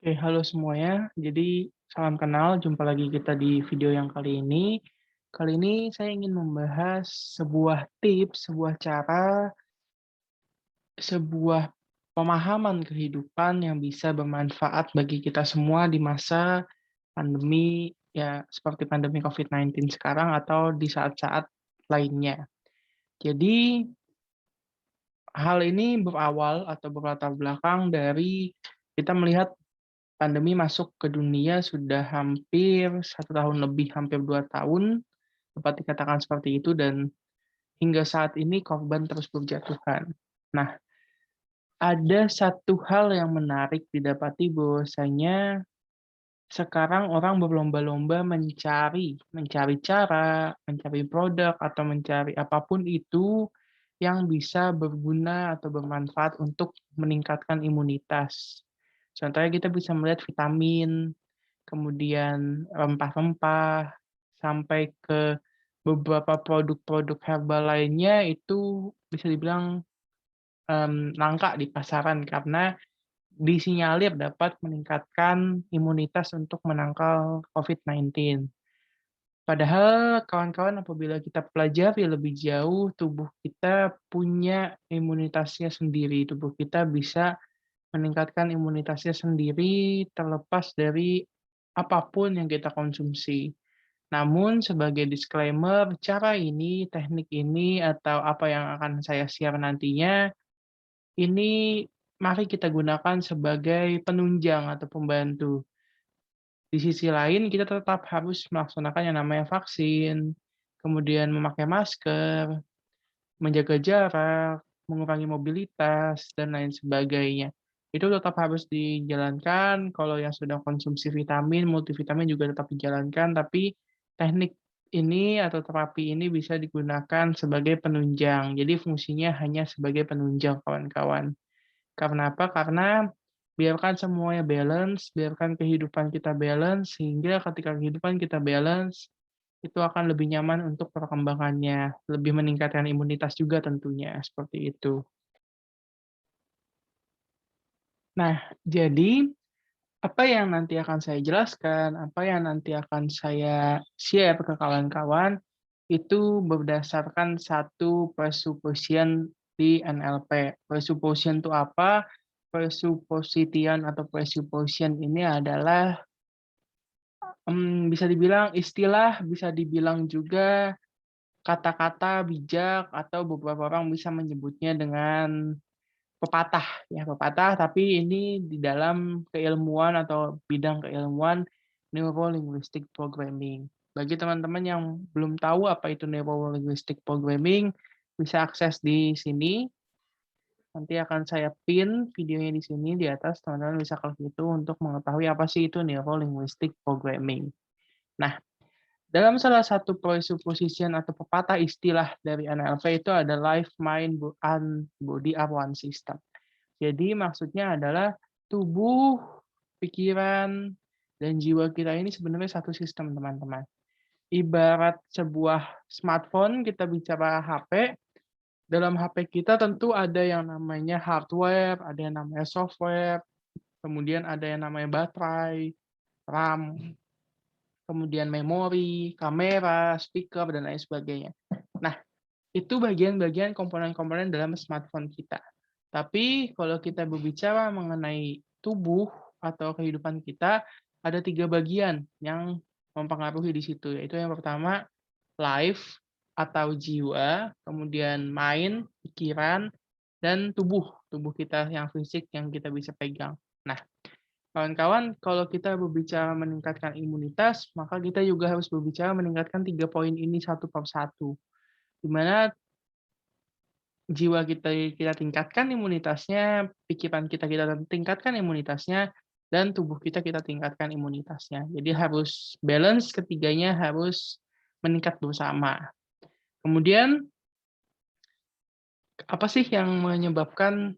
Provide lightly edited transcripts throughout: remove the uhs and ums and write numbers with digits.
Oke, halo semuanya. Jadi, salam kenal, jumpa lagi kita di video yang kali ini. Kali ini saya ingin membahas sebuah tips, sebuah cara, sebuah pemahaman kehidupan yang bisa bermanfaat bagi kita semua di masa pandemi, ya seperti pandemi COVID-19 sekarang atau di saat-saat lainnya. Jadi, hal ini berawal atau berlatar belakang dari kita melihat pandemi masuk ke dunia sudah hampir 1 tahun lebih, hampir 2 tahun, dapat dikatakan seperti itu dan hingga saat ini korban terus berjatuhan. Nah, ada satu hal yang menarik didapati bahwasanya sekarang orang berlomba-lomba mencari mencari cara, mencari produk, atau mencari apapun itu yang bisa berguna atau bermanfaat untuk meningkatkan imunitas. Contohnya kita bisa melihat vitamin, kemudian rempah-rempah, sampai ke beberapa produk-produk herbal lainnya itu bisa dibilang, langka di pasaran karena disinyalir dapat meningkatkan imunitas untuk menangkal COVID-19. Padahal kawan-kawan apabila kita pelajari lebih jauh, tubuh kita punya imunitasnya sendiri, tubuh kita bisa meningkatkan imunitasnya sendiri terlepas dari apapun yang kita konsumsi. Namun sebagai disclaimer, cara ini, teknik ini, atau apa yang akan saya share nantinya, ini mari kita gunakan sebagai penunjang atau pembantu. Di sisi lain kita tetap harus melaksanakan yang namanya vaksin, kemudian memakai masker, menjaga jarak, mengurangi mobilitas, dan lain sebagainya. Itu tetap harus dijalankan, kalau yang sudah konsumsi vitamin, multivitamin juga tetap dijalankan, tapi teknik ini atau terapi ini bisa digunakan sebagai penunjang. Jadi fungsinya hanya sebagai penunjang kawan-kawan. Karena apa? Karena biarkan semuanya balance, biarkan kehidupan kita balance, sehingga ketika kehidupan kita balance, itu akan lebih nyaman untuk perkembangannya, lebih meningkatkan imunitas juga tentunya, seperti itu. Nah, jadi apa yang nanti akan saya jelaskan, apa yang nanti akan saya share ke kawan-kawan, itu berdasarkan satu presupposition di NLP. Presupposition itu apa? Presupposition atau presupposition ini adalah, bisa dibilang istilah, bisa dibilang juga kata-kata bijak atau beberapa orang bisa menyebutnya dengan pepatah ya, pepatah, tapi ini di dalam keilmuan atau bidang keilmuan Neuro-Linguistic Programming. Bagi teman-teman yang belum tahu apa itu Neuro-Linguistic Programming, bisa akses di sini, nanti akan saya pin videonya di sini di atas, teman-teman bisa klik itu untuk mengetahui apa sih itu Neuro-Linguistic Programming. Nah, dalam salah satu presupposition atau pepatah istilah dari NLP itu ada life, mind, and body are one system. Jadi maksudnya adalah tubuh, pikiran, dan jiwa kita ini sebenarnya satu sistem, teman-teman. Ibarat sebuah smartphone, kita bicara HP, dalam HP kita tentu ada yang namanya hardware, ada yang namanya software, kemudian ada yang namanya baterai, RAM, kemudian memori, kamera, speaker, dan lain sebagainya. Nah, itu bagian-bagian komponen-komponen dalam smartphone kita. Tapi kalau kita berbicara mengenai tubuh atau kehidupan kita, ada 3 bagian yang mempengaruhi di situ, yaitu yang pertama life atau jiwa, kemudian mind, pikiran, dan tubuh kita yang fisik yang kita bisa pegang. Nah, kawan-kawan, kalau kita berbicara meningkatkan imunitas, maka kita juga harus berbicara meningkatkan 3 poin ini satu per satu. Di mana jiwa kita tingkatkan imunitasnya, pikiran kita tingkatkan imunitasnya, dan tubuh kita tingkatkan imunitasnya. Jadi harus balance, ketiganya harus meningkat bersama. Kemudian, apa sih yang menyebabkan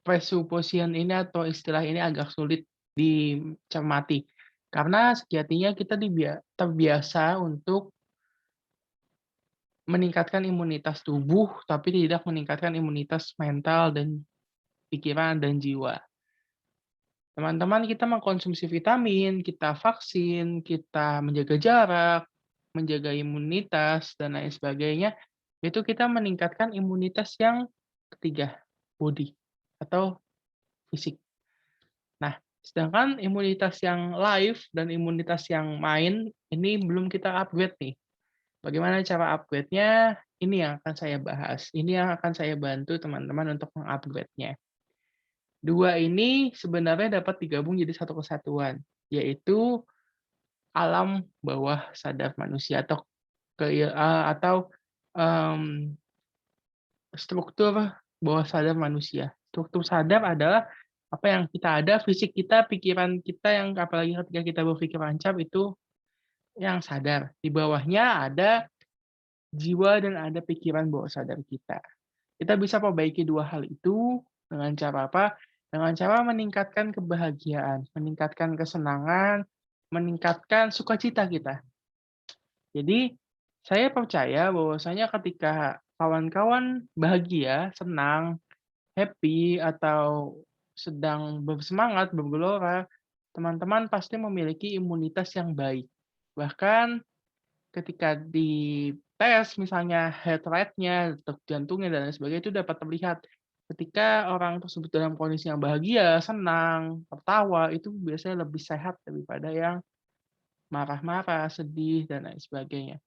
presupposition ini atau istilah ini agak sulit dicermati? Karena sejatinya kita terbiasa untuk meningkatkan imunitas tubuh, tapi tidak meningkatkan imunitas mental dan pikiran dan jiwa. Teman-teman kita mengkonsumsi vitamin, kita vaksin, kita menjaga jarak, menjaga imunitas, dan lain sebagainya, itu kita meningkatkan imunitas yang ketiga, body atau fisik. Nah, sedangkan imunitas yang live dan imunitas yang main ini belum kita upgrade nih. Bagaimana cara upgrade-nya? Ini yang akan saya bahas. Ini yang akan saya bantu teman-teman untuk mengupgrade-nya. Dua ini sebenarnya dapat digabung jadi satu kesatuan, yaitu alam bawah sadar manusia atau mmm, struktur bawah sadar manusia. Struktur sadar adalah apa yang kita ada, fisik kita, pikiran kita yang apalagi ketika kita berpikir rancap itu yang sadar. Di bawahnya ada jiwa dan ada pikiran bawah sadar kita. Kita bisa perbaiki dua hal itu dengan cara apa? Dengan cara meningkatkan kebahagiaan, meningkatkan kesenangan, meningkatkan sukacita kita. Jadi, saya percaya bahwasanya ketika kawan-kawan bahagia, senang, happy, atau sedang bersemangat, bergelora, teman-teman pasti memiliki imunitas yang baik. Bahkan ketika dites misalnya heart rate-nya, detak jantungnya, dan lain sebagainya itu dapat terlihat. Ketika orang tersebut dalam kondisi yang bahagia, senang, tertawa, itu biasanya lebih sehat daripada yang marah-marah, sedih, dan lain sebagainya.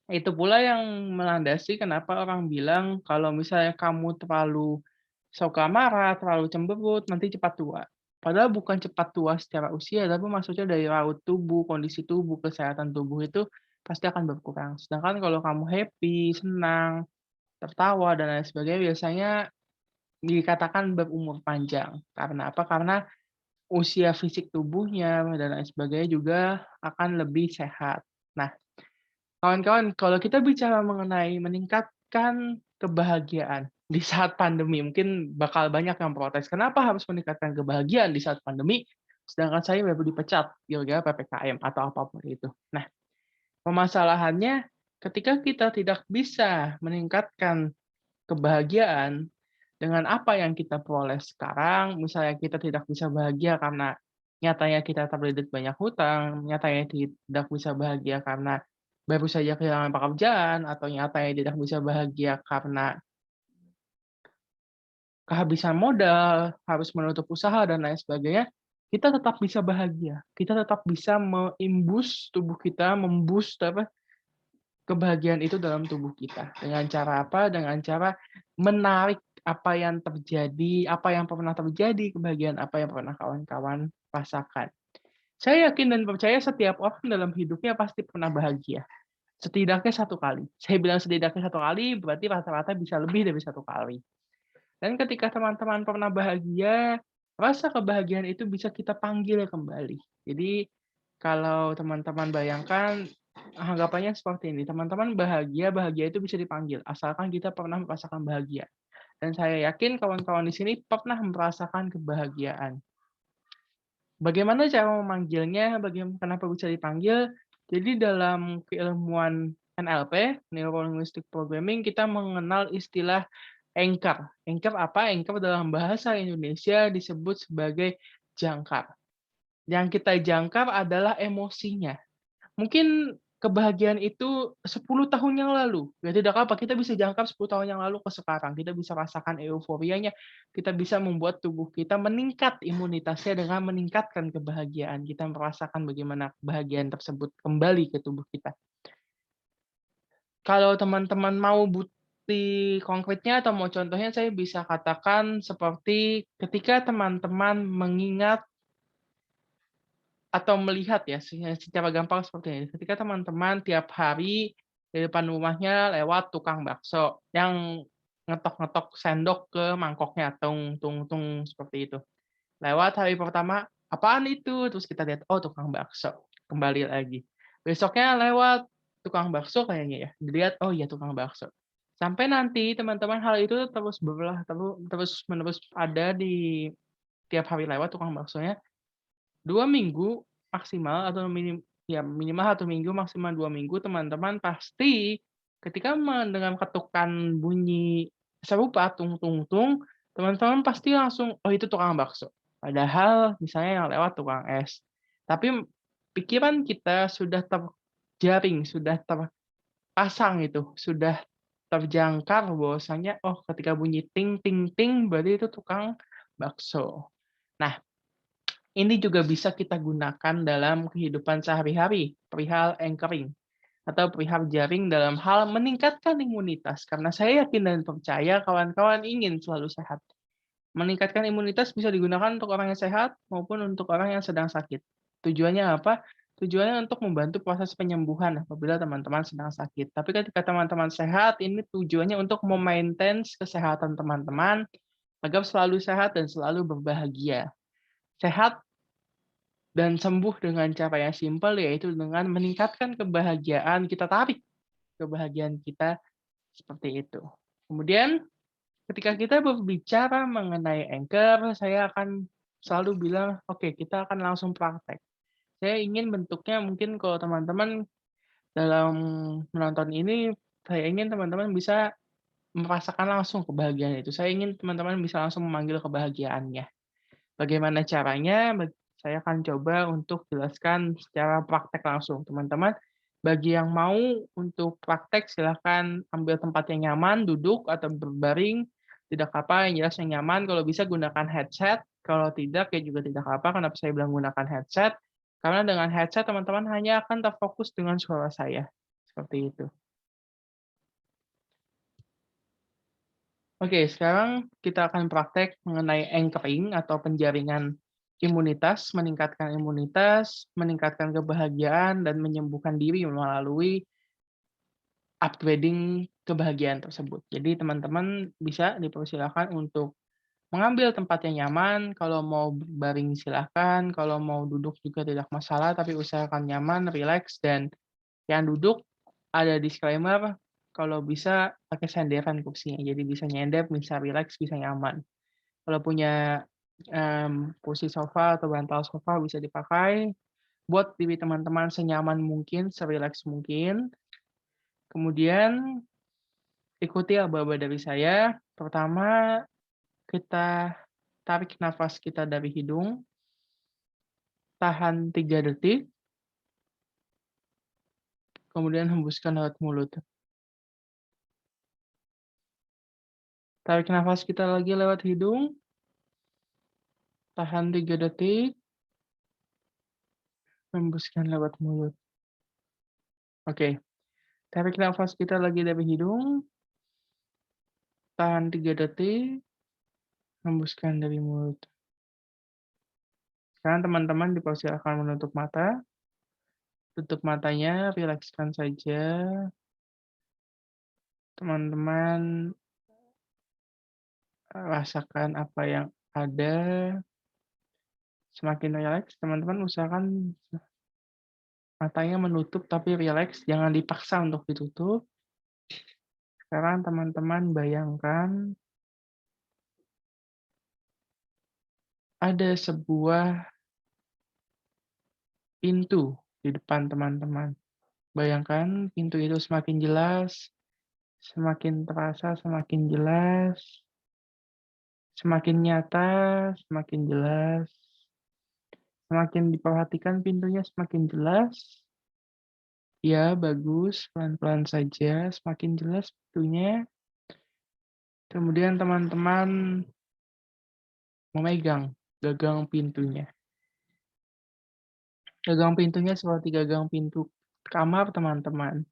Itu pula yang melandasi kenapa orang bilang kalau misalnya kamu terlalu suka marah, terlalu cemberut, nanti cepat tua. Padahal bukan cepat tua secara usia, tapi maksudnya dari raut tubuh, kondisi tubuh, kesehatan tubuh itu pasti akan berkurang. Sedangkan kalau kamu happy, senang, tertawa, dan lain sebagainya, biasanya dikatakan berumur panjang. Karena apa? Karena usia fisik tubuhnya dan lain sebagainya juga akan lebih sehat. Nah, kawan-kawan, kalau kita bicara mengenai meningkatkan kebahagiaan di saat pandemi, mungkin bakal banyak yang protes, "Kenapa harus meningkatkan kebahagiaan di saat pandemi, sedangkan saya baru dipecat gara-gara PPKM," atau apapun itu. Nah, permasalahannya ketika kita tidak bisa meningkatkan kebahagiaan dengan apa yang kita peroleh sekarang, misalnya kita tidak bisa bahagia karena nyatanya kita terlilit banyak hutang, nyatanya tidak bisa bahagia karena baru saja kehilangan pekerjaan, atau nyatanya tidak bisa bahagia karena kehabisan modal, harus menutup usaha dan lain sebagainya, kita tetap bisa bahagia. Kita tetap bisa tubuh kita, apa, kebahagiaan itu dalam tubuh kita. Dengan cara apa? Dengan cara menarik apa yang terjadi, apa yang pernah terjadi, kebahagiaan apa yang pernah kawan-kawan rasakan. Saya yakin dan percaya setiap orang dalam hidupnya pasti pernah bahagia. Setidaknya satu kali. Saya bilang setidaknya satu kali, berarti rata-rata bisa lebih dari satu kali. Dan ketika teman-teman pernah bahagia, rasa kebahagiaan itu bisa kita panggil kembali. Jadi, kalau teman-teman bayangkan, anggapannya seperti ini, teman-teman bahagia, bahagia itu bisa dipanggil, asalkan kita pernah merasakan bahagia. Dan saya yakin kawan-kawan di sini pernah merasakan kebahagiaan. Bagaimana cara memanggilnya, kenapa bisa dipanggil? Jadi dalam keilmuan NLP, Neuro Linguistic Programming, kita mengenal istilah anchor. Anchor apa? Anchor dalam bahasa Indonesia disebut sebagai jangkar. Yang kita jangkar adalah emosinya. Mungkin kebahagiaan itu 10 tahun yang lalu, ya tidak apa, kita bisa jangkar 10 tahun yang lalu ke sekarang, kita bisa rasakan euforianya, kita bisa membuat tubuh kita meningkat imunitasnya dengan meningkatkan kebahagiaan, kita merasakan bagaimana kebahagiaan tersebut kembali ke tubuh kita. Kalau teman-teman mau bukti konkretnya atau mau contohnya, saya bisa katakan seperti ketika teman-teman mengingat atau melihat ya, secara gampang seperti ini. Ketika teman-teman tiap hari di depan rumahnya lewat tukang bakso yang ngetok-ngetok sendok ke mangkoknya, tung tung tung, seperti itu. Lewat hari pertama, "Apaan itu?" Terus kita lihat, "Oh, tukang bakso." Kembali lagi. Besoknya lewat tukang bakso kayaknya ya, dilihat, "Oh iya, tukang bakso." Sampai nanti teman-teman hal itu terus berulah terus-menerus ada di tiap hari lewat tukang baksonya, 2 minggu maksimal atau minimal 1 minggu, maksimal 2 minggu, teman-teman pasti ketika mendengar ketukan bunyi serupa tung tung tung, teman-teman pasti langsung, "Oh, itu tukang bakso." Padahal misalnya yang lewat tukang es. Tapi pikiran kita sudah terjaring, sudah terpasang itu, sudah terjangkar bahwasanya, oh ketika bunyi ting ting ting berarti itu tukang bakso. Nah, ini juga bisa kita gunakan dalam kehidupan sehari-hari, perihal anchoring atau perihal jaring dalam hal meningkatkan imunitas. Karena saya yakin dan percaya kawan-kawan ingin selalu sehat. Meningkatkan imunitas bisa digunakan untuk orang yang sehat maupun untuk orang yang sedang sakit. Tujuannya apa? Tujuannya untuk membantu proses penyembuhan apabila teman-teman sedang sakit. Tapi ketika teman-teman sehat, ini tujuannya untuk memaintain kesehatan teman-teman agar selalu sehat dan selalu berbahagia. Sehat dan sembuh dengan cara yang simpel, yaitu dengan meningkatkan kebahagiaan, kita tarik kebahagiaan kita seperti itu. Kemudian ketika kita berbicara mengenai anchor, saya akan selalu bilang, oke, kita akan langsung praktek. Saya ingin bentuknya mungkin kalau teman-teman dalam menonton ini, saya ingin teman-teman bisa merasakan langsung kebahagiaan itu. Saya ingin teman-teman bisa langsung memanggil kebahagiaannya. Bagaimana caranya? Saya akan coba untuk jelaskan secara praktek langsung. Teman-teman, bagi yang mau untuk praktek, silahkan ambil tempat yang nyaman, duduk atau berbaring, tidak apa, yang jelas yang nyaman. Kalau bisa gunakan headset, kalau tidak ya juga tidak apa. Kenapa saya bilang gunakan headset? Karena dengan headset teman-teman hanya akan terfokus dengan suara saya. Seperti itu. Oke, sekarang kita akan praktek mengenai anchoring atau penjaringan imunitas, meningkatkan kebahagiaan, dan menyembuhkan diri melalui upgrading kebahagiaan tersebut. Jadi teman-teman bisa dipersilakan untuk mengambil tempat yang nyaman, kalau mau baring silahkan, kalau mau duduk juga tidak masalah, tapi usahakan nyaman, rileks, dan yang duduk ada disclaimer, kalau bisa pakai senderan kursinya, jadi bisa nyender, bisa rileks, bisa nyaman. Kalau punya kursi sofa atau bantal sofa bisa dipakai, buat diri teman-teman senyaman mungkin, serileks mungkin. Kemudian ikuti aba-aba dari saya. Pertama, kita tarik nafas kita dari hidung, tahan 3 detik, kemudian hembuskan lewat mulut. Tarik nafas kita lagi lewat hidung, tahan 3 detik, hembuskan lewat mulut. Oke, tarik nafas kita lagi dari hidung, tahan 3 detik, hembuskan dari mulut. Sekarang teman-teman dipersilakan menutup mata. Tutup matanya, rilekskan saja. Teman-teman rasakan apa yang ada. Semakin rileks, teman-teman usahakan matanya menutup tapi rileks, jangan dipaksa untuk ditutup. Sekarang teman-teman bayangkan ada sebuah pintu di depan teman-teman. Bayangkan pintu itu semakin jelas, semakin terasa, semakin jelas, semakin nyata, semakin jelas. Semakin diperhatikan pintunya semakin jelas. Ya, bagus. Pelan-pelan saja, semakin jelas pintunya. Kemudian teman-teman memegang gagang pintunya. Gagang pintunya seperti gagang pintu kamar teman-teman.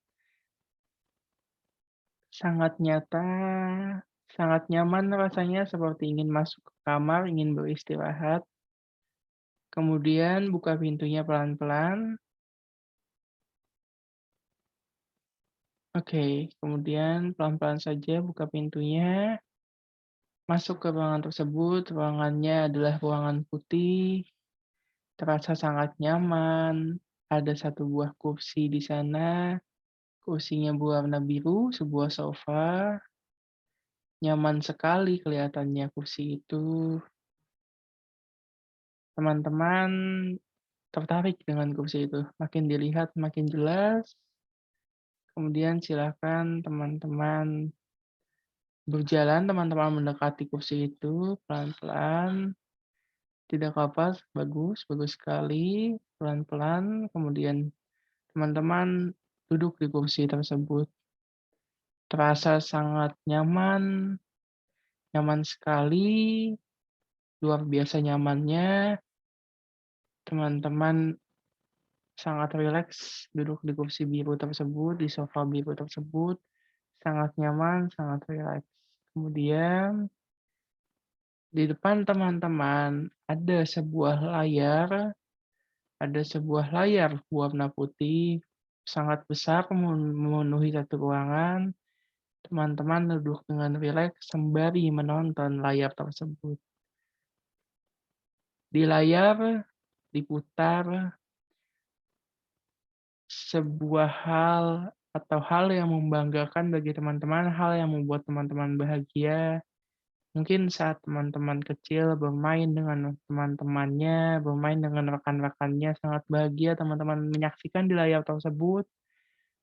Sangat nyata, sangat nyaman rasanya seperti ingin masuk ke kamar, ingin beristirahat. Kemudian buka pintunya pelan-pelan. Oke, kemudian pelan-pelan saja buka pintunya. Masuk ke ruangan tersebut, ruangannya adalah ruangan putih, terasa sangat nyaman. Ada satu buah kursi di sana, kursinya berwarna biru, sebuah sofa. Nyaman sekali kelihatannya kursi itu. Teman-teman tertarik dengan kursi itu. Makin dilihat makin jelas. Kemudian silakan teman-teman berjalan, teman-teman mendekati kursi itu pelan-pelan. Tidak apa, bagus bagus sekali. Pelan-pelan, kemudian teman-teman duduk di kursi tersebut. Terasa sangat nyaman, nyaman sekali, luar biasa nyamannya. Teman-teman sangat rileks duduk di kursi biru tersebut, di sofa biru tersebut, sangat nyaman, sangat rileks. Kemudian di depan teman-teman ada sebuah layar warna putih sangat besar memenuhi satu ruangan. Teman-teman duduk dengan rileks sembari menonton layar tersebut. Di layar diputar sebuah hal atau hal yang membanggakan bagi teman-teman, hal yang membuat teman-teman bahagia. Mungkin saat teman-teman kecil bermain dengan teman-temannya, bermain dengan rekan-rekannya, sangat bahagia teman-teman menyaksikan di layar tersebut.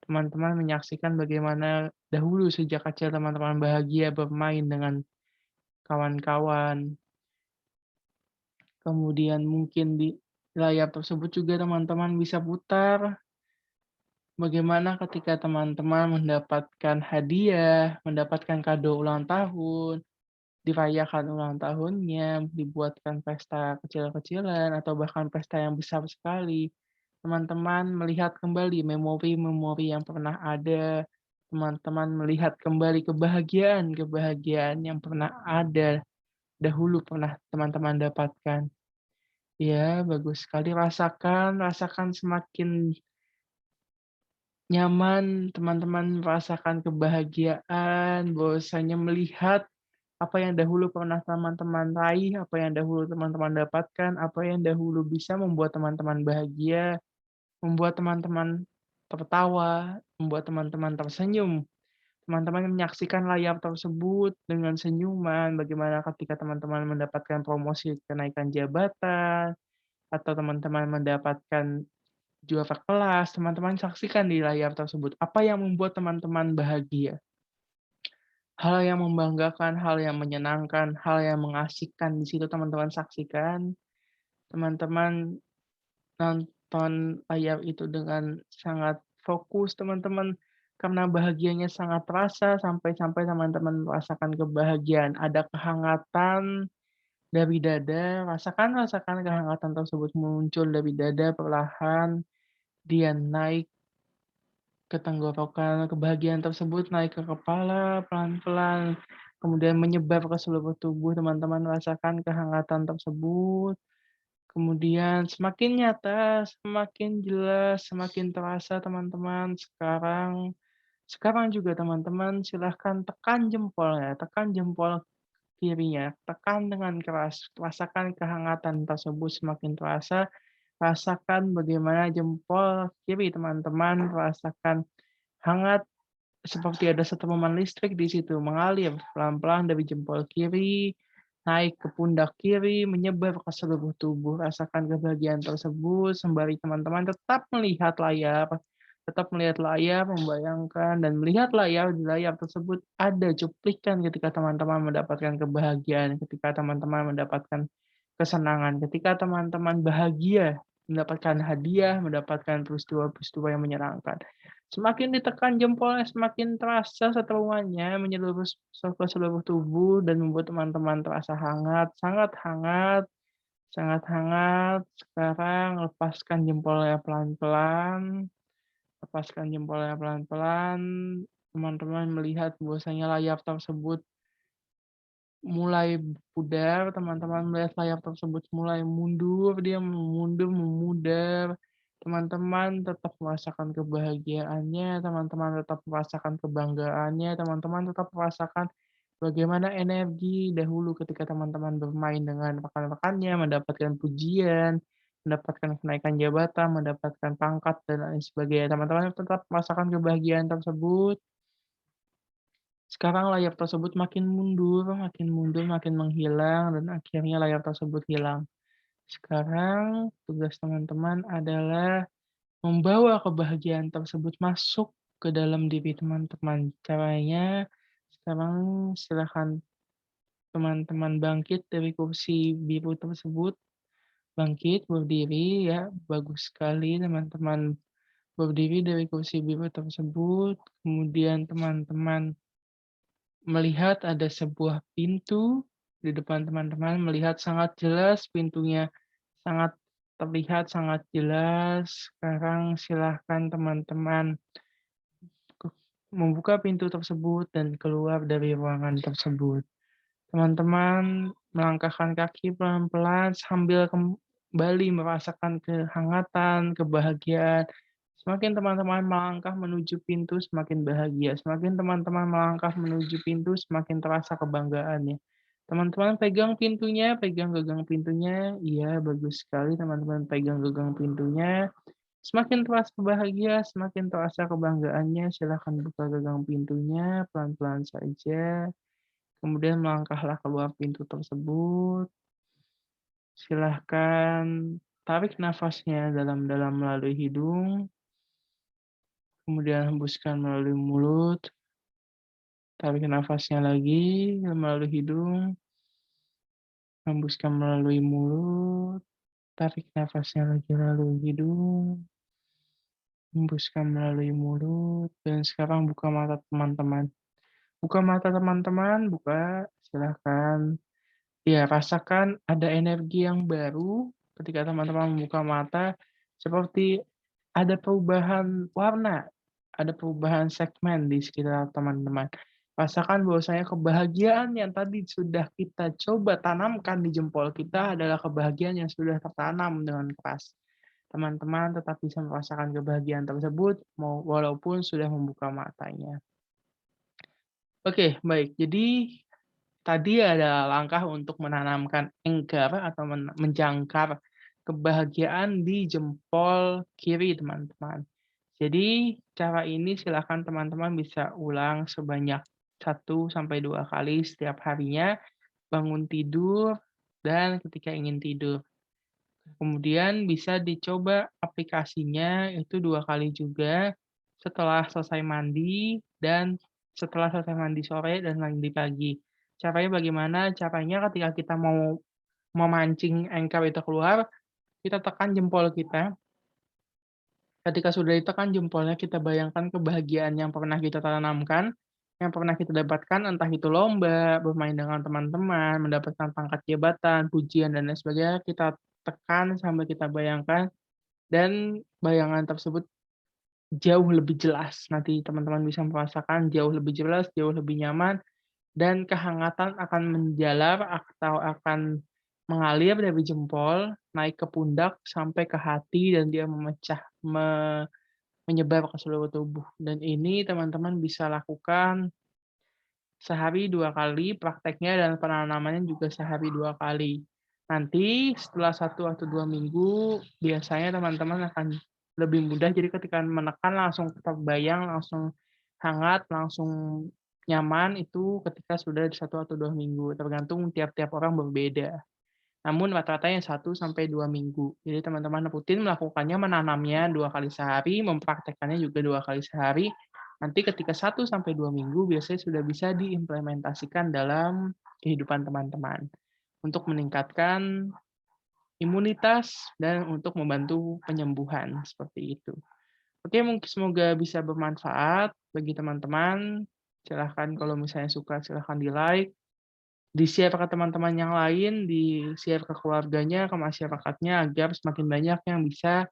Teman-teman menyaksikan bagaimana dahulu sejak kecil teman-teman bahagia bermain dengan kawan-kawan. Kemudian mungkin di layar tersebut juga teman-teman bisa putar bagaimana ketika teman-teman mendapatkan hadiah, mendapatkan kado ulang tahun, dirayakan ulang tahunnya, dibuatkan pesta kecil-kecilan, atau bahkan pesta yang besar sekali. Teman-teman melihat kembali memori-memori yang pernah ada, teman-teman melihat kembali kebahagiaan-kebahagiaan yang pernah ada, dahulu pernah teman-teman dapatkan. Ya, bagus sekali. Rasakan rasakan semakin nyaman, teman-teman merasakan kebahagiaan, bahwasanya melihat apa yang dahulu pernah teman-teman raih, apa yang dahulu teman-teman dapatkan, apa yang dahulu bisa membuat teman-teman bahagia, membuat teman-teman tertawa, membuat teman-teman tersenyum. Teman-teman menyaksikan layar tersebut dengan senyuman, bagaimana ketika teman-teman mendapatkan promosi kenaikan jabatan, atau teman-teman mendapatkan juara kelas, teman-teman saksikan di layar tersebut. Apa yang membuat teman-teman bahagia? Hal yang membanggakan, hal yang menyenangkan, hal yang mengasihkan, di situ teman-teman saksikan. Teman-teman nonton layar itu dengan sangat fokus, teman-teman, karena bahagianya sangat terasa sampai-sampai teman-teman merasakan kebahagiaan, ada kehangatan dari dada, rasakan rasakan kehangatan tersebut muncul dari dada perlahan, dia naik ke tenggorokan, kebahagiaan tersebut naik ke kepala pelan-pelan, kemudian menyebar ke seluruh tubuh, teman-teman rasakan kehangatan tersebut, kemudian semakin nyata, semakin jelas, semakin terasa teman-teman. Sekarang juga teman-teman silahkan tekan jempolnya, tekan jempol kirinya, tekan dengan keras, rasakan kehangatan tersebut semakin terasa, rasakan bagaimana jempol kiri teman-teman rasakan hangat seperti ada seteruman listrik di situ mengalir pelan-pelan dari jempol kiri, naik ke pundak kiri, menyebar ke seluruh tubuh. Rasakan kebahagiaan tersebut sembari teman-teman tetap melihat layar, membayangkan dan melihat layar, di layar tersebut ada cuplikan ketika teman-teman mendapatkan kebahagiaan, ketika teman-teman mendapatkan kesenangan, ketika teman-teman bahagia, mendapatkan hadiah, mendapatkan peristiwa-peristiwa yang menyenangkan. Semakin ditekan jempolnya, semakin terasa setelahnya menyeluruh ke seluruh tubuh dan membuat teman-teman terasa hangat, sangat hangat, sangat hangat. Sekarang lepaskan jempolnya pelan-pelan. Teman-teman melihat bahwasanya layar tersebut mulai pudar, teman-teman melihat layar tersebut mulai mundur, dia mundur, memudar. Teman-teman tetap merasakan kebahagiaannya, teman-teman tetap merasakan kebanggaannya, teman-teman tetap merasakan bagaimana energi dahulu ketika teman-teman bermain dengan rekan-rekannya, mendapatkan pujian, mendapatkan kenaikan jabatan, mendapatkan pangkat, dan lain sebagainya. Teman-teman tetap merasakan kebahagiaan tersebut. Sekarang layar tersebut makin mundur, makin menghilang, dan akhirnya layar tersebut hilang. Sekarang tugas teman-teman adalah membawa kebahagiaan tersebut masuk ke dalam diri teman-teman. Caranya, sekarang silakan teman-teman bangkit dari kursi biru tersebut, bangkit, berdiri ya, bagus sekali teman-teman berdiri dari kursi biru tersebut, kemudian teman-teman melihat ada sebuah pintu di depan teman-teman, melihat sangat jelas pintunya, sangat terlihat sangat jelas. Sekarang silahkan teman-teman ke membuka pintu tersebut dan keluar dari ruangan tersebut. Teman-teman melangkahkan kaki pelan-pelan sambil kembali merasakan kehangatan, kebahagiaan. Semakin teman-teman melangkah menuju pintu, semakin bahagia. Semakin teman-teman melangkah menuju pintu, semakin terasa kebanggaannya. Teman-teman pegang pintunya, pegang gagang pintunya. Iya, bagus sekali teman-teman pegang gagang pintunya. Semakin terasa bahagia, semakin terasa kebanggaannya. Silahkan buka gagang pintunya pelan-pelan saja. Kemudian melangkahlah keluar pintu tersebut. Silahkan tarik nafasnya dalam-dalam melalui hidung, kemudian hembuskan melalui mulut. Tarik nafasnya lagi melalui hidung, hembuskan melalui mulut. Tarik nafasnya lagi melalui hidung, hembuskan melalui mulut. Dan sekarang buka mata teman-teman. Buka mata teman-teman, buka, silahkan. Ya, rasakan ada energi yang baru ketika teman-teman membuka mata, seperti ada perubahan warna, ada perubahan segmen di sekitar teman-teman. Rasakan bahwasanya kebahagiaan yang tadi sudah kita coba tanamkan di jempol kita adalah kebahagiaan yang sudah tertanam dengan keras. Teman-teman tetap bisa merasakan kebahagiaan tersebut walaupun sudah membuka matanya. Oke, baik. Jadi tadi ada langkah untuk menanamkan enggar atau menjangkar kebahagiaan di jempol kiri, teman-teman. Jadi, cara ini silakan teman-teman bisa ulang sebanyak 1 sampai 2 kali setiap harinya, bangun tidur dan ketika ingin tidur. Kemudian bisa dicoba aplikasinya itu 2 kali juga, setelah selesai mandi dan setelah selesai mandi sore dan mandi pagi. Caranya bagaimana? Caranya ketika kita mau memancing engkar itu keluar, kita tekan jempol kita. Ketika sudah ditekan jempolnya, kita bayangkan kebahagiaan yang pernah kita tanamkan, yang pernah kita dapatkan, entah itu lomba, bermain dengan teman-teman, mendapatkan pangkat jabatan, pujian, dan lain sebagainya, kita tekan sampai kita bayangkan, dan bayangan tersebut jauh lebih jelas. Nanti teman-teman bisa merasakan jauh lebih jelas, jauh lebih nyaman, dan kehangatan akan menjalar atau akan mengalir dari jempol, naik ke pundak, sampai ke hati, dan dia menyebar ke seluruh tubuh. Dan ini teman-teman bisa lakukan sehari 2 kali prakteknya dan penanamannya juga sehari 2 kali. Nanti setelah 1 atau 2 minggu, biasanya teman-teman akan lebih mudah, jadi ketika menekan langsung terbayang, langsung hangat, langsung nyaman, itu ketika sudah 1 atau 2 minggu, tergantung tiap-tiap orang berbeda. Namun rata-ratanya 1 sampai 2 minggu. Jadi teman-teman rutin melakukannya, menanamnya 2 kali sehari, mempraktekkannya juga 2 kali sehari. Nanti ketika 1 sampai 2 minggu biasanya sudah bisa diimplementasikan dalam kehidupan teman-teman, untuk meningkatkan imunitas dan untuk membantu penyembuhan, seperti itu. Oke, mungkin semoga bisa bermanfaat bagi teman-teman. Silahkan kalau misalnya suka silahkan di-like, di-share ke teman-teman yang lain, di-share ke keluarganya, ke masyarakatnya, agar semakin banyak yang bisa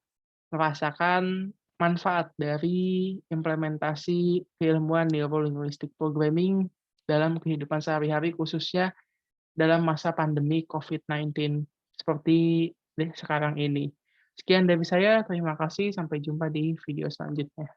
merasakan manfaat dari implementasi keilmuan Neuro-Linguistic Programming dalam kehidupan sehari-hari, khususnya dalam masa pandemi COVID-19 seperti sekarang ini. Sekian dari saya, terima kasih, sampai jumpa di video selanjutnya.